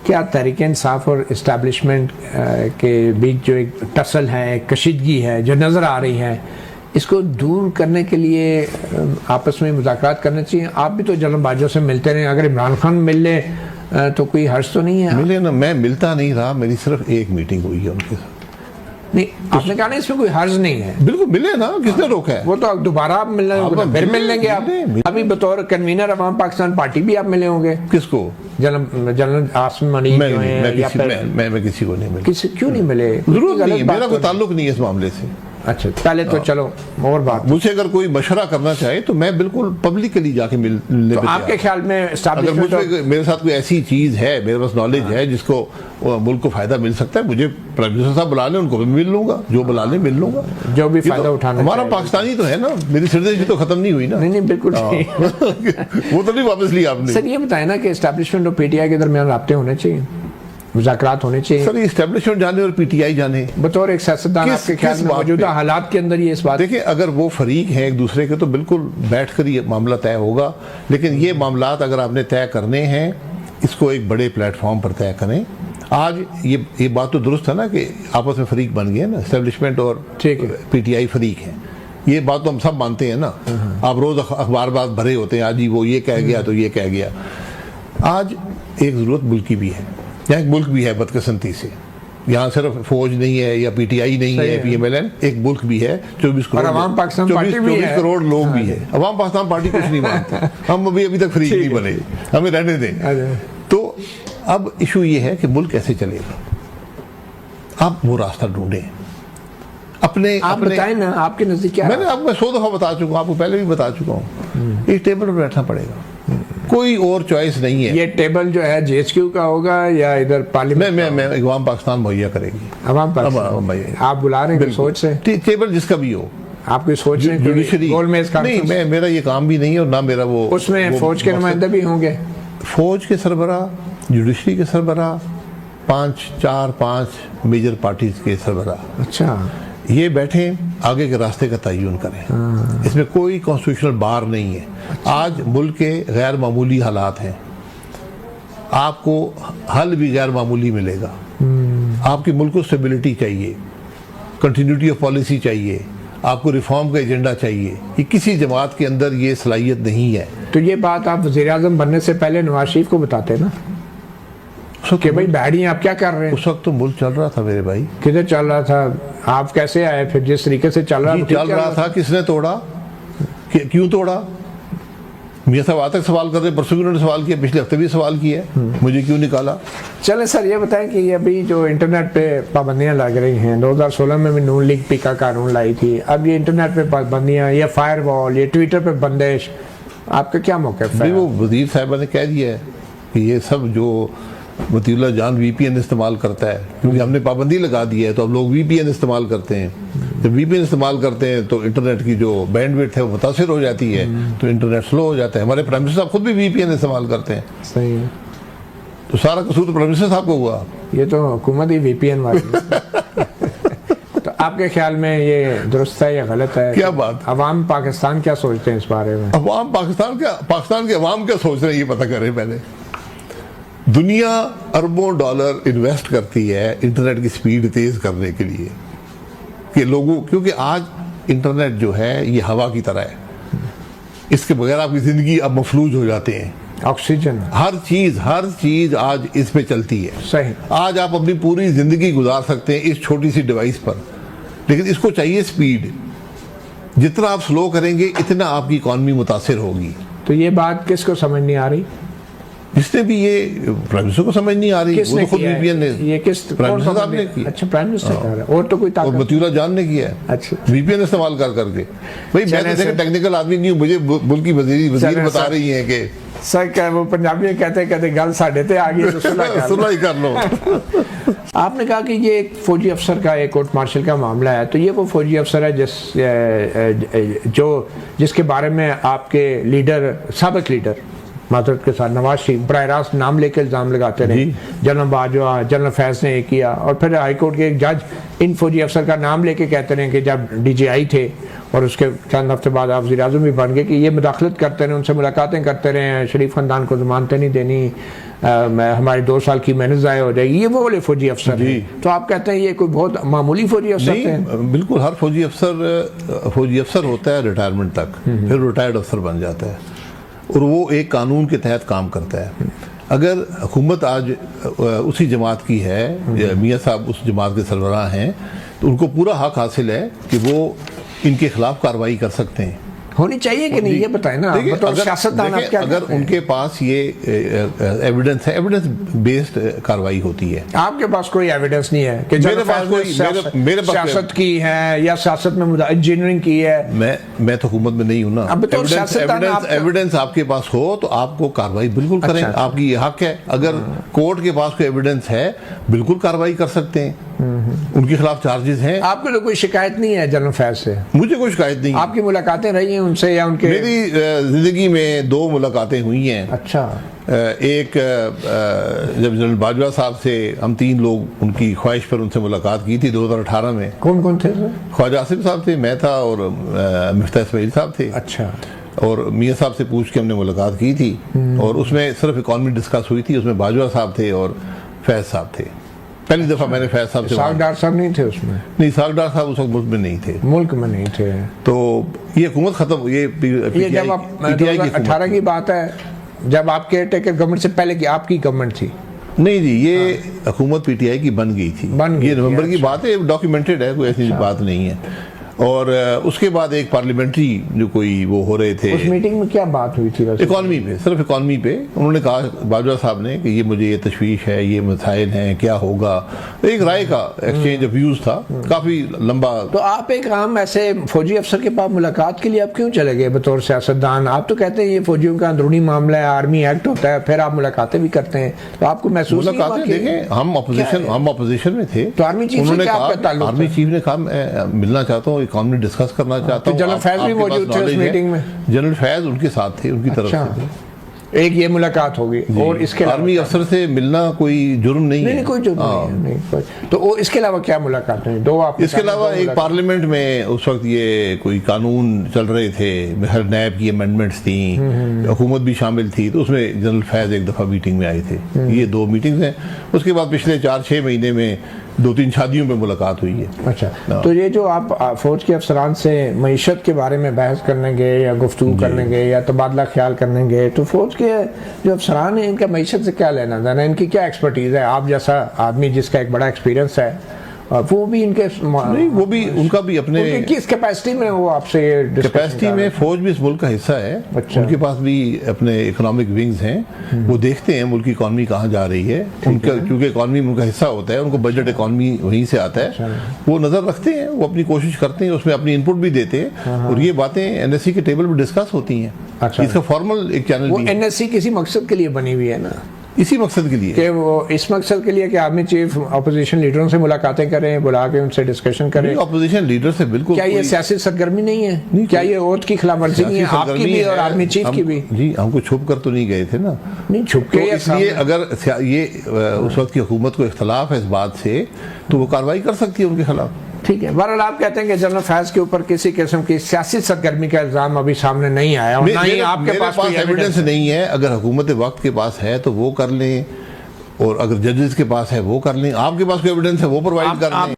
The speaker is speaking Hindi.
क्या तहरीक इंसाफ और इस्टेब्लिशमेंट के बीच जो एक टसल है, कशीदगी है जो नज़र आ रही है, इसको दूर करने के लिए आपस में मुज़ाकरात करने चाहिए? आप भी तो जनरल बाजवा से मिलते रहे, अगर इमरान खान मिल ले तो कोई हर्ज तो नहीं है? मिले ना, मैं मिलता नहीं रहा, मेरी सिर्फ एक मीटिंग हुई है उनके साथ। नहीं, आपने कहा ना इसमें कोई हर्ज नहीं है। बिल्कुल मिले ना, किसने रोका है? वो तो दोबारा आप मिलने होंगे, फिर मिल लेंगे आप। अभी बतौर कन्वीनर अवाम पाकिस्तान पार्टी भी आप मिले होंगे। किसको? जनरल आसिम मनीर मैं किसी को नहीं मिला। किसी क्यों नहीं मिले? जरूरत नहीं है, मेरा कोई ताल्लुक नहीं है इस मामले से। अच्छा, पहले तो चलो और बात, मुझे अगर कोई मशवरा करना चाहे तो मैं बिल्कुल पब्लिकली जाके मिलने तो आपके ख्याल में अगर मेरे साथ कोई ऐसी चीज है, मेरे पास नॉलेज है जिसको मुल्क को फायदा मिल सकता है, मुझे प्राइम मिनिस्टर साहब बुला लें, उनको भी मिल लूंगा, जो बुला लें मिल लूंगा, जो भी फायदा उठाना। हमारा पाकिस्तानी तो है ना, मेरी सिटीजनशिप तो खत्म नहीं हुई ना। नहीं बिल्कुल वो तो नहीं वापस लिया आपने। सर ये बताए ना कि एस्टैब्लिशमेंट और पीटीआई के दरमियान राब्ते होने चाहिए, मुज़ाकरात होने चाहिए। सर एस्टेब्लिशमेंट जाने और पीटीआई जाने, बतौर एक सियासतदान आपके ख्याल में मौजूदा हालात के अंदर ये इस बात? देखिए, अगर वो फरीक हैं एक दूसरे के तो बिल्कुल बैठकर ये मामला तय होगा, लेकिन ये मामलात अगर आपने तय करने हैं, इसको एक बड़े प्लेटफॉर्म पर तय करें। आज ये बात तो दुरुस्त है ना कि आपस में फरीक बन गए ना, एस्टेब्लिशमेंट और पीटीआई फरीक हैं, ये बात तो हम सब मानते हैं ना। आप रोज अखबार बात भरे होते हैं, आज ही वो ये कह गया तो ये कह गया। आज एक ज़रूरत मुल्क की भी है, यहाँ एक मुल्क भी है बदकिस्मती से, यहाँ सिर्फ फौज नहीं है या पीटीआई नहीं है, पीएमएलएन, एक मुल्क भी है, 24 करोड़ लोग भी है। अवाम पाकिस्तान पार्टी कुछ नहीं मानते, हम अभी तक फ्री नहीं बने, हमें रहने दें। तो अब इशू ये है कि मुल्क कैसे चलेगा, आप वो रास्ता ढूंढें अपने। आप बताएं ना, आपके नजदीक क्या? मैंने आपको 100 दफा बता चुका हूँ, आपको पहले भी बता चुका हूँ, एक टेबल पर बैठना पड़ेगा, कोई और चॉइस नहीं है। ये टेबल जो है जेएचक्यू का होगा या इधर पार्लियामेंट? मैं अवाम पाकिस्तान मुहैया करेगी। अवाम पाकिस्तान आप बुला रहे हैं सोच से? टेबल जिसका भी हो, आपकी सोच है जुडिशरी नहीं, मेरा ये काम भी नहीं है और ना मेरा वो। उसमें फौज के नुमाइंदे भी होंगे, फौज के सरबराह, जुडिशरी के सरबराह, 5 मेजर पार्टीज के सरबराह। अच्छा, ये बैठे आगे के रास्ते का तयन करें। इसमें कोई कॉन्स्टिट्यूशनल बार नहीं है। आज मुल्क के गैर मामूली हालात हैं, आपको हल भी गैर मामूली मिलेगा। आपकी मुल्क को स्टेबिलिटी चाहिए, कंटिन्यूटी ऑफ पॉलिसी चाहिए, आपको रिफॉर्म का एजेंडा चाहिए। ये किसी जमात के अंदर ये सलाहियत नहीं है। तो ये बात आप वज़ीर आज़म बनने से पहले नवाज शरीफ को बताते ना कि भाई बैठिए, आप क्या कर रहे हैं? उस वक्त तो मुल्क चल रहा था मेरे भाई। किधर चल रहा था? आप कैसे आए फिर? जिस तरीके से चल रहा था, किसने तोड़ा, क्यों तोड़ा? मियां साहब आज तक सवाल कर रहे हैं, परसों भी उन्होंने सवाल किया, पिछले हफ्ते भी सवाल किया, मुझे क्यों निकाला? चले सर ये बताएं कि ये अभी जो इंटरनेट पे पाबंदियां लग रही हैं, 2016 में भी नून लीग पीका कानून लाई थी, अब ये इंटरनेट पे पाबंदियां, ये फायरवॉल, ये ट्विटर पे बंदिश, आपका क्या मौक़िफ़ है? वो वज़ीर साहिबा ने कह दिया है कि ये सब जो मतीउल्लाह जान VPN इस्तेमाल करता है, क्योंकि हमने पाबंदी लगा दी है तो अब लोग VPN इस्तेमाल करते हैं। जब VPN इस्तेमाल करते हैं तो इंटरनेट की जो बैंडविड्थ है वो मुतासिर हो जाती है, तो इंटरनेट स्लो हो जाता है। हमारे प्राइम मिनिस्टर साहब खुद भी VPN इस्तेमाल करते हैं। सही है, तो सारा कसूर तो प्राइम मिनिस्टर साहब को हुआ। ये तो हुकूमत ही VPN वाली तो आपके ख्याल में ये दुरुस्त है या गलत है? क्या बात? अवाम पाकिस्तान क्या सोचते हैं इस बारे में? अवाम पाकिस्तान के अवाम क्या सोच रहे हैं ये पता करें पहले। दुनिया अरबों डॉलर इन्वेस्ट करती है इंटरनेट की स्पीड तेज करने के लिए कि लोगों, क्योंकि आज इंटरनेट जो है ये हवा की तरह है, इसके बगैर आपकी जिंदगी अब मफलूज हो जाते हैं। ऑक्सीजन, हर चीज आज इस पे चलती है। सही, आज आप अपनी पूरी जिंदगी गुजार सकते हैं इस छोटी सी डिवाइस पर, लेकिन इसको चाहिए स्पीड। जितना आप स्लो करेंगे इतना आपकी इकॉनमी मुतासिर होगी। तो ये बात किसको समझ नहीं आ रही? जिसने भी ये प्राइम मिनिस्टर को समझ नहीं आ रही, वो तो खुद VPN ने, ये किस प्राइम मिनिस्टर साहब ने की। अच्छा, प्राइम मिनिस्टर कर रहा है, और तो कोई ताकत? और मतीउल्लाह जान ने किया है। अच्छा, VPN इस्तेमाल करके। भाई मैं तो टेक्निकल आदमी नहीं हूँ, मुझे मुल्क की वजीर बता रही है कि सर क्या वो पंजाबी कहते गल साढ़े ते आ गई तो सुलह ही कर लो। आपने कहा कि ये एक फौजी अफसर का, एक कोर्ट मार्शल का मामला है, तो ये वो फौजी अफसर है जिसके बारे में आपके लीडर, साबिक लीडर माजरत के साथ नवाज शरीफ बराह रास्त नाम लेकर इल्ज़ाम लगाते रहे, जनरल बाजवा, जनरल फैज ने ये किया, और फिर हाई कोर्ट के एक जज इन फौजी अफसर का नाम लेके कहते रहे कि जब DGI थे और उसके चंद हफ्ते बाद आप वज़ीर आज़म भी बन गए कि ये मुदाखलत करते रहे, उनसे मुलाकातें करते रहे, शरीफ खानदान को ज़मानतें नहीं देनी, हमारे 2 साल की मेहनत ज़ाया हो जाएगी, ये वो वाले फौजी अफसर हैं। तो आप कहते हैं ये कोई बहुत मामूली फौजी अफसर थे? बिल्कुल, हर फौजी अफसर होता है रिटायरमेंट तक, फिर रिटायर्ड अफसर बन जाता है और वो एक कानून के तहत काम करता है। अगर हुकूमत आज उसी जमात की है, मियाँ साहब उस जमात के सरबराह हैं, तो उनको पूरा हक हासिल है कि वो इनके खिलाफ कार्रवाई कर सकते हैं। होनी चाहिए कि नहीं, ये बताएं ना। अगर उनके पास ये एविडेंस है, एविडेंस बेस्ड कार्रवाई होती है। आपके पास कोई एविडेंस नहीं है कि मेरे पास सियासत की है या सियासत में इंजीनियरिंग की है? मैं तो हुकूमत में नहीं हूं ना। एविडेंस आपके पास हो तो आपको कार्रवाई बिल्कुल करें, आपकी ये हक है। अगर कोर्ट के पास कोई एविडेंस है, बिल्कुल कार्रवाई कर सकते हैं, उनके खिलाफ चार्जेस हैं। आपको तो कोई शिकायत नहीं है जनरल फैज से? मुझे कोई शिकायत नहीं। आपकी मुलाकातें रही हैं उनसे या उनके? मेरी जिंदगी में 2 मुलाकातें हुई हैं। अच्छा। एक जब जनरल बाजवा साहब से हम 3 लोग उनकी ख्वाहिश पर उनसे मुलाकात की थी 2018 में। कौन कौन थे? ख्वाजा आसिफ साहब थे, मैं था और मिफ्ता इस्माइल साहब थे। अच्छा। और मियाँ साहब से पूछ के हमने मुलाकात की थी और उसमें सिर्फ इकॉनमी डिस्कस हुई थी। उसमें बाजवा साहब थे और फैज साहब थे। पहली दफा मैंने फैज साहब से। सागडार साहब नहीं थे उसमें? नहीं, सागडार साहब उस वक्त मुल्क में नहीं थे। मुल्क में नहीं थे। तो ये हुकूमत खत्म, ये जब आप 2018 की बात है, जब आप केयर टेकर गवर्नमेंट से पहले की आपकी गवर्नमेंट थी? नहीं जी, ये हुकूमत PTI की बन गई थी। ये नवंबर की बात है, डॉक्यूमेंटेड है, कोई ऐसी बात नहीं है। और उसके बाद एक पार्लियामेंट्री जो कोई वो हो रहे थे। उस मीटिंग में क्या बात हुई थी? इकॉनमी पे, सिर्फ इकॉनमी पे उन्होंने कहा बाजवा साहब ने कि ये मुझे ये तशवीश है, ये मसाइल हैं, क्या होगा। एक राय का एक्सचेंज ऑफ व्यूज था, काफी लंबा। तो आप एक आम ऐसे फौजी अफसर के पास मुलाकात के लिए आप क्यों चले गए बतौर सियासतदान? आप तो कहते हैं ये फौजियों का अंदरूनी मामला है, आर्मी एक्ट होता है, फिर आप मुलाकातें भी करते हैं, तो आपको महसूस देखें हम अपोजिशन में थे। तो आर्मी चीफ से क्या आपका ताल्लुक? आर्मी चीफ ने कहा मैं मिलना चाहता हूँ, इकॉनमी डिस्कस करना चाहता हूँ। जनरल फैज भी मौजूद थे उस मीटिंग में? जनरल फैज उनके साथ थे, उनकी तरफ से थे। एक ये मुलाकात होगी और इसके आर्मी अफसर से मिलना कोई जुर्म नहीं है। नहीं, कोई जुर्म नहीं। तो वो इसके अलावा क्या मुलाकात है? 2 आप इसके अलावा एक पार्लियामेंट में उस वक्त ये कोई कानून चल रहे थे, हर नैब की अमेंडमेंट्स थी, हुकूमत भी शामिल थी, तो उसमें जनरल फैज एक दफा मीटिंग में आए थे। ये 2 मीटिंग्स हैं। उसके बाद पिछले 4-6 महीने में 2-3 शादियों में मुलाकात हुई है। अच्छा। तो ये जो आप फौज के अफसरान से मईशत के बारे में बहस करने गए या गुफ्तगू करने गए या तबादला ख्याल करने गए, तो फौज के जो अफसरान हैं इनका मईशत से क्या लेना देना? इनकी क्या एक्सपर्टीज है? आप जैसा आदमी जिसका एक बड़ा एक्सपीरियंस है, वो भी इनके नहीं, वो भी उनका भी अपने किस कैपेसिटी में वो आपसे कैपेसिटी में, फौज भी इस मुल्क का हिस्सा है। अच्छा। उनके पास भी अपने इकोनॉमिक विंग्स हैं, वो देखते हैं मुल्क की इकॉनमी कहाँ जा रही है। उनका क्योंकि इकॉनमी उनका हिस्सा होता है, उनको बजट इकॉनमी वहीं से आता है। अच्छा। वो नज़र रखते हैं, वो अपनी कोशिश करते हैं, उसमें अपनी इनपुट भी देते हैं और ये बातें NSC के टेबल पर डिस्कस होती हैं। अच्छा। इसका फॉर्मल एक चैनल भी है। NSC किसी मकसद के लिए बनी हुई है ना? इसी मकसद के लिए कि वो इस मकसद के लिए कि आर्मी चीफ अपोजिशन लीडरों से मुलाकातें करें, बुला के उनसे डिस्कशन करें। अपोजिशन लीडर से बिल्कुल क्या ये सियासी सरगर्मी नहीं है? क्या ये ओथ की खिलाफवर्जी नहीं है आपकी भी और आर्मी चीफ की भी? जी, हमको छुप कर तो नहीं गए थे ना। नहीं छुप के, इसलिए अगर ये उस वक्त की हुकूमत को इख्तलाफ है इस बात से, तो वो कार्रवाई कर सकती है उनके खिलाफ। ठीक है। बहरहाल आप कहते हैं कि जनरल फैज के ऊपर किसी किस्म की सियासी सरगर्मी का इल्जाम अभी सामने नहीं आया और ना ही आपके पास कोई एविडेंस नहीं है। अगर हुकूमत वक्त के पास है तो वो कर लें, और अगर जजेस के पास है वो कर लें। आपके पास कोई एविडेंस है वो प्रोवाइड कर लें।